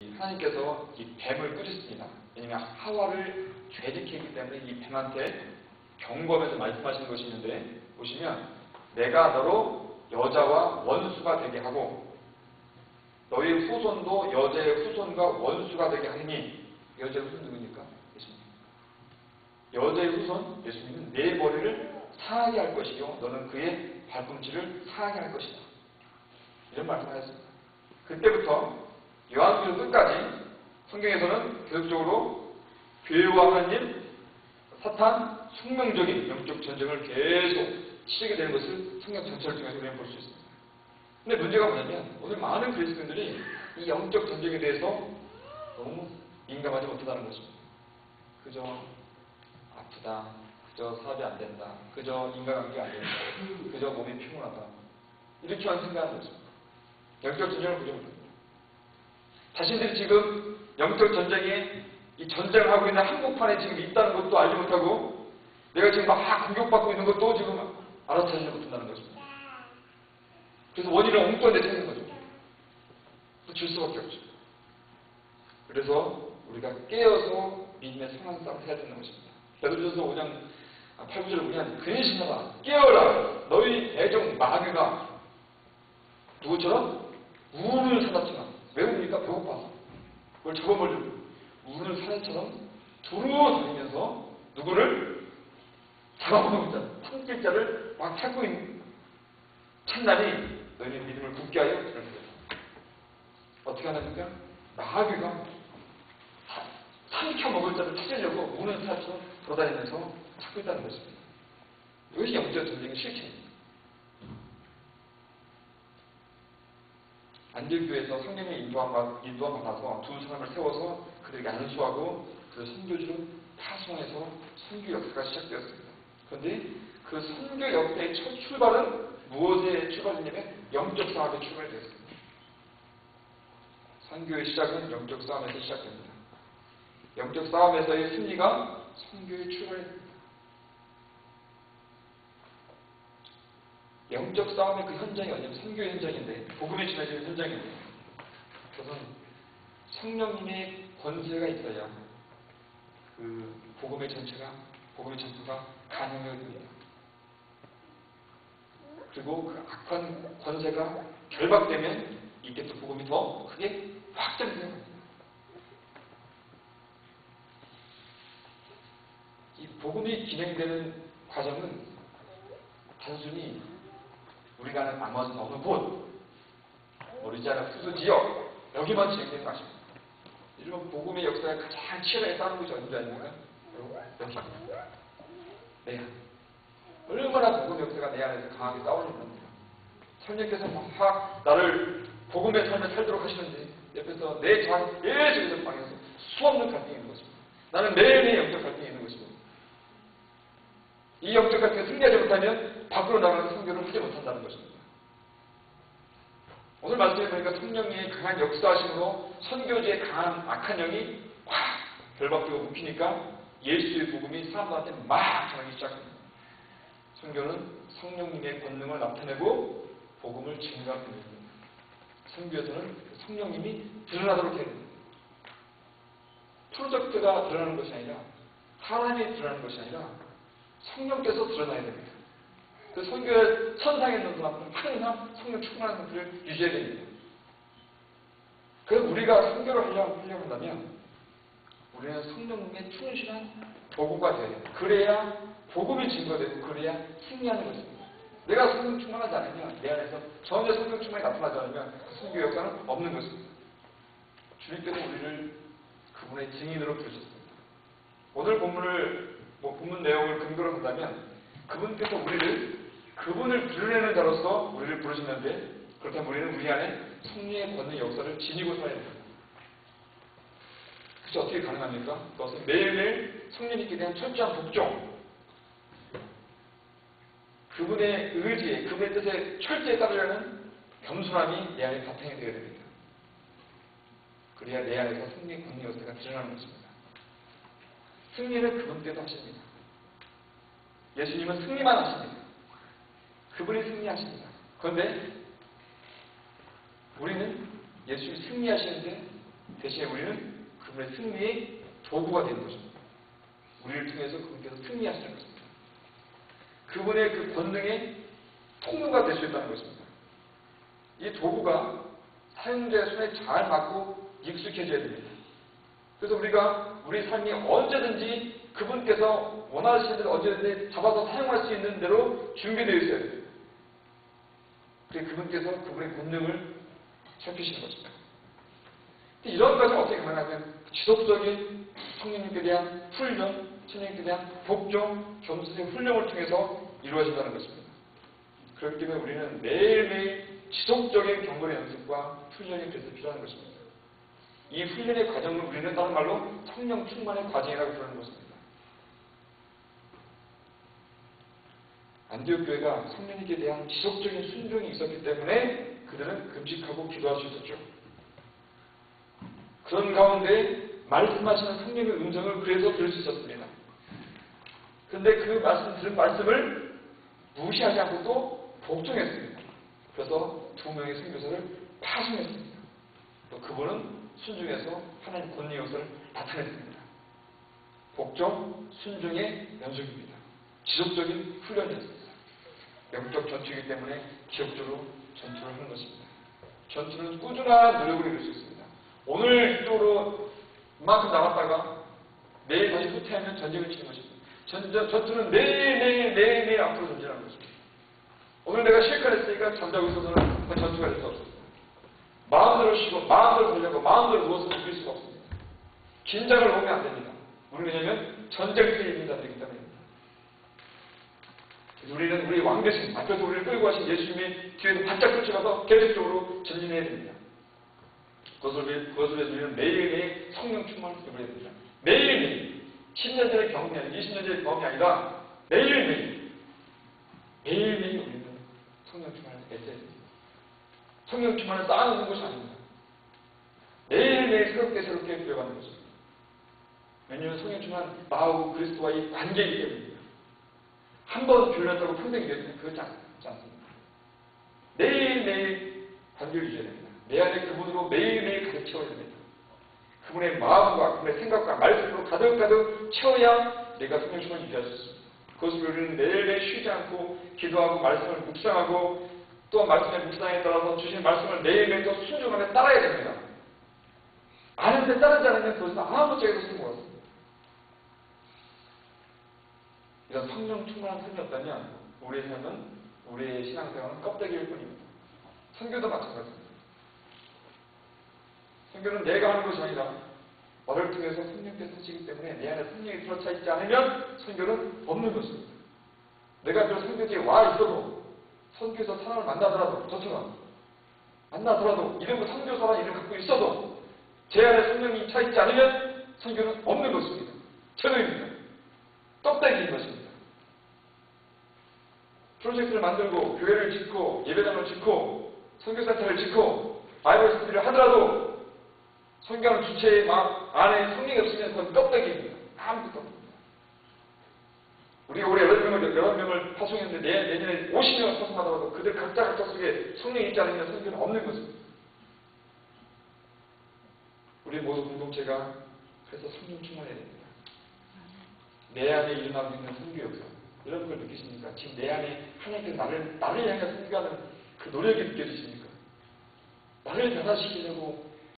하나님께서 이 뱀을 꾸짖습니다. 왜냐하면 하와를 죄짓게 했기 때문에 이 뱀한테 경고하면서 말씀하시는 것이 있는데, 보시면 내가 너로 여자와 원수가 되게 하고 너희 후손도 여자의 후손과 원수가 되게 하니. 여자의 후손 누구입니까? 예수님. 여자의 후손 예수님은 내 머리를 상하게 할 것이요 너는 그의 발꿈치를 상하게 할 것이다. 이런 말씀을 하셨습니다. 그때부터 요한복음 끝까지 성경에서는 계속적으로 교회와 하나님, 사탄, 숙명적인 영적 전쟁을 계속 치르게 되는 것을 성경 전체를 통해서 우리는 볼 수 있습니다. 근데 문제가 뭐냐면 오늘 많은 그리스도인들이 이 영적 전쟁에 대해서 너무 민감하지 못하다는 것입니다. 그저 아프다, 그저 사업이 안 된다, 그저 인간관계가 안 된다, 그저 몸이 피곤하다, 이렇게만 생각하는 것입니다. 영적 전쟁을 보지 못합니다. 자신들이 지금 영적 전쟁에 이 전쟁을 하고 있는 한복판에 지금 있다는 것도 알지 못하고 내가 지금 막 공격받고 있는 것도 지금 알아차리지 못한다는 것입니다. 그래서 원인을 엉뚱한 데 찾는 거죠. 줄 수밖에 없죠. 그래서 우리가 깨어서 믿음의 성한 싸움을 해야 되는 것입니다. 베드로전서 5장 8, 9절을 보면 근신하라 깨어라 너희 애종 마귀가 누구처럼 우는 사자처럼. 왜 웁니까? 배고파서. 그걸 잡아먹으려고 우는 사자처럼 두루 다니면서 누구를 잡아먹는 자, 삼킬 자를 막 찾고 있는 찬날이 너희는 믿음을 굳게 하여 이렇게 됩니다. 어떻게 하냐니까 마귀가 삼켜 먹을 자를 찾으려고 우는 사자처럼 돌아다니면서 찾고 있다는 것입니다. 이것이 영적 전쟁의 실체입니다. 안디옥교회에서 성령의 인도함 받아서 두 사람을 세워서 그들에게 안수하고 그 선교지로 파송해서 선교 역사가 시작되었습니다. 그런데 그 선교 역사의 첫 출발은 무엇의 출발이냐면 영적 싸움의 출발이 되었습니다. 선교의 시작은 영적 싸움에서 시작됩니다. 영적 싸움에서의 승리가 선교의 출발입니다. 영적 싸움의 그 현장이 어디냐면 선교의 현장인데, 복음이 전해지는 현장인데, 그것은 성령님의 권세가 있어야 그 복음의 전투가 가능하게 됩니다. 그리고 그 악한 권세가 결박되면 이때 또 복음이 더 크게 확장돼요. 이 복음이 진행되는 과정은 단순히 우리가 아는 아무것도 없는 곳, 모르지않은 수도 지역, 여기만 진행되는 것입니다. 이런 복음의 역사가 가장 치열하게 싸우는 것이 어딘지 아닙니까? 여기. 내 안. 얼마나 복음의 역사가 내 안에서 강하게 싸우는 겁니다. 성령께서 막 나를 복음의 삶을 살도록 하시는데 옆에서 내 자아를 계속해서 방해해서 수없는 갈등이 있는 것입니다. 나는 매일매일 영적 갈등이 있는 것입니다. 이 영적 갈등을 승리하지 못하면 밖으로 나가는 선교를 하지 못한다는 것입니다. 오늘 말씀해 보니까 성령의 강한 역사하심으로 선교지의 강한 악한 영이 확 결박되고 묶이니까 예수의 복음이 사람들한테 막 전하기 시작합니다. 선교는 성령님의 권능을 나타내고 복음을 증거하는 것입니다. 선교에서는 성령님이 드러나도록 해야 됩니다. 프로젝트가 드러나는 것이 아니라, 사람이 드러나는 것이 아니라 성령께서 드러나야 됩니다. 그 선교의 선상에 있는 사람들은 항상 성령 충만한 것들을 유지해야 됩니다. 그래서 우리가 선교를 하려고 한다면 우리는 성령님의 충실한 도구가 되어야 됩니다. 그래야 복음이 증거되고 그래야 승리하는 것입니다. 내가 성령 충만하지 않으면, 내 안에서 전혀 성령 충만이 나타나지 않으면 그 선교 역사는 없는 것입니다. 주님께서 우리를 그분의 증인으로 부르셨습니다. 오늘 본문 내용을 근거로 한다면 그분께서 그분을 드러내는 자로서 우리를 부르셨는데, 그렇다면 우리는 우리 안에 성령의 권능 역사를 지니고 살아야 됩니다. 그것이 어떻게 가능합니까? 그것은 매일매일 성령님께 대한 철저한 복종, 그분의 의지에, 그분의 뜻에 철저히 따르려는 겸손함이 내 안에 바탕이 되어야 됩니다. 그래야 내 안에서 성령의 권능 역사가 드러나는 것입니다. 승리는 그분께서 하십니다. 예수님은 승리만 하십니다. 그분이 승리하십니다. 그런데 우리는 예수님이 승리하시는데 대신에 우리는 그분의 승리의 도구가 되는 것입니다. 우리를 통해서 그분께서 승리하시는 것입니다. 그분의 그 권능의 통로가 될 수 있다는 것입니다. 이 도구가 사용자의 손에 잘 맞고 익숙해져야 됩니다. 그래서 우리가 우리 삶이 언제든지 그분께서 원하시는 대로 언제든지 잡아서 사용할 수 있는 대로 준비되어 있어야 됩니다. 그래서 그분께서 그분의 권능을 살피시는 것입니다. 이런 것을 어떻게 가능하면 지속적인 성령님께 대한 훈련, 성령님께 대한 복종, 겸손의 훈련을 통해서 이루어진다는 것입니다. 그렇기 때문에 우리는 매일매일 지속적인 경건의 연습과 훈련이 그래서 필요한 것입니다. 이 훈련의 과정을 우리는 다른 말로 성령 충만의 과정이라고 부르는 것입니다. 안디옥 교회가 성령님께 대한 지속적인 순종이 있었기 때문에 그들은 금식하고 기도할 수 있었죠. 그런 가운데 말씀하시는 성령의 음성을 그래서 들을 수 있었습니다. 그런데 그 들은 말씀을 무시하지 않고 또 복종했습니다. 그래서 두 명의 선교사를 파송했습니다. 또 그분은 순종해서 하나님 권위의 요소를 나타냈습니다. 복종, 순종의 연속입니다. 지속적인 훈련이었습니다. 영적 전투이기 때문에 기억적으로 전투를 하는 것입니다. 전투는 꾸준한 노력을 이룰 수 있습니다. 오늘 이쪽으로 이만큼 나갔다가 내일 다시 후퇴하면 전쟁을 치는 것입니다. 전투는 매일 앞으로 전진하는 것입니다. 오늘 내가 실컷 했으니까 잠자고 있어서는 전투가 될 수 없습니다. 마음대로 쉬고 마음대로 돌려고 마음대로 누워서 이길 수가 없습니다. 긴장을 놓으면 안 됩니다. 우리는 왜냐하면 전쟁터에 있는 자들이기 때문입니다. 우리는 우리 왕대신 앞에서 우리를 끌고 가신 예수님의 뒤에서 바짝 쫓아가서 계속적으로 전진해야 됩니다. 그것을 위해서 우리는 매일매일 성령 충만을 이루어야 됩니다. 매일매일 10년 전의 경험이 아니라 20년 전의 경험이 아니라 매일매일 우리는 성령 충만을 애써야 됩니다. 성령 충만을 쌓아놓는 것이 아닙니다. 매일매일 새롭게 배워가는 것입니다. 왜냐하면 성령 충만 나하고 그리스도와의 관계이기 때문입니다. 한 번 교련했다고 평생 이겼으면 그렇지 않습니다. 매일매일 관계를 유지해야 됩니다. 내 안에 그분으로 매일매일 가득 채워야 됩니다. 그분의 마음과 그분의 생각과 말씀으로 가득 채워야 내가 성령 충만을 유지할 수 있습니다. 그것을 우리는 매일매일 쉬지 않고 기도하고 말씀을 묵상하고 또 말씀의 묵상에 따라서 주신 말씀을 매일매일 또 순종하며 따라야 됩니다. 아는데 따르지 않으면 그것은 아무 짝에도 쓰는 것 같습니다. 이런 성령 충만한 삶이 없다면 우리의 삶은 우리의 신앙생활은 껍데기일 뿐입니다. 선교도 마찬가지입니다. 선교는 내가 하는 것이 아니라 너를 통해서 성령께서 하시기 때문에 내 안에 성령이 들어차 있지 않으면 선교는 없는 것입니다. 내가 그 선교지에 와 있어도 선교에서 사람을 만나더라도 저처럼 만나더라도 이름을 선교사라는 이름을 갖고 있어도 제 안에 성령이 차 있지 않으면 선교는 없는 것입니다. 제도입니다. 껍데기인 것입니다. 프로젝트를 만들고 교회를 짓고 예배당을 짓고 선교센터를 짓고 바이블 스터디를 하더라도 선교하는 주체의 안에 성령이 없으면 그건 껍데기입니다. 아무것도 없습니다. 우리가 올해 11명을 파송했는데 내년에 50명을 파송하더라도 그들 각자 속에 성령이 있지 않으면 선교는 없는 것입니다. 우리 모두 공동체가 그래서 성령 충만해야 됩니다. 내 안에 일어나고 있는 선교 역사 이런 걸 느끼십니까? 지금 내 안에 하나님께서 나를 향해 선교하는 그 노력이 느껴지십니까? 나를 변화시키려고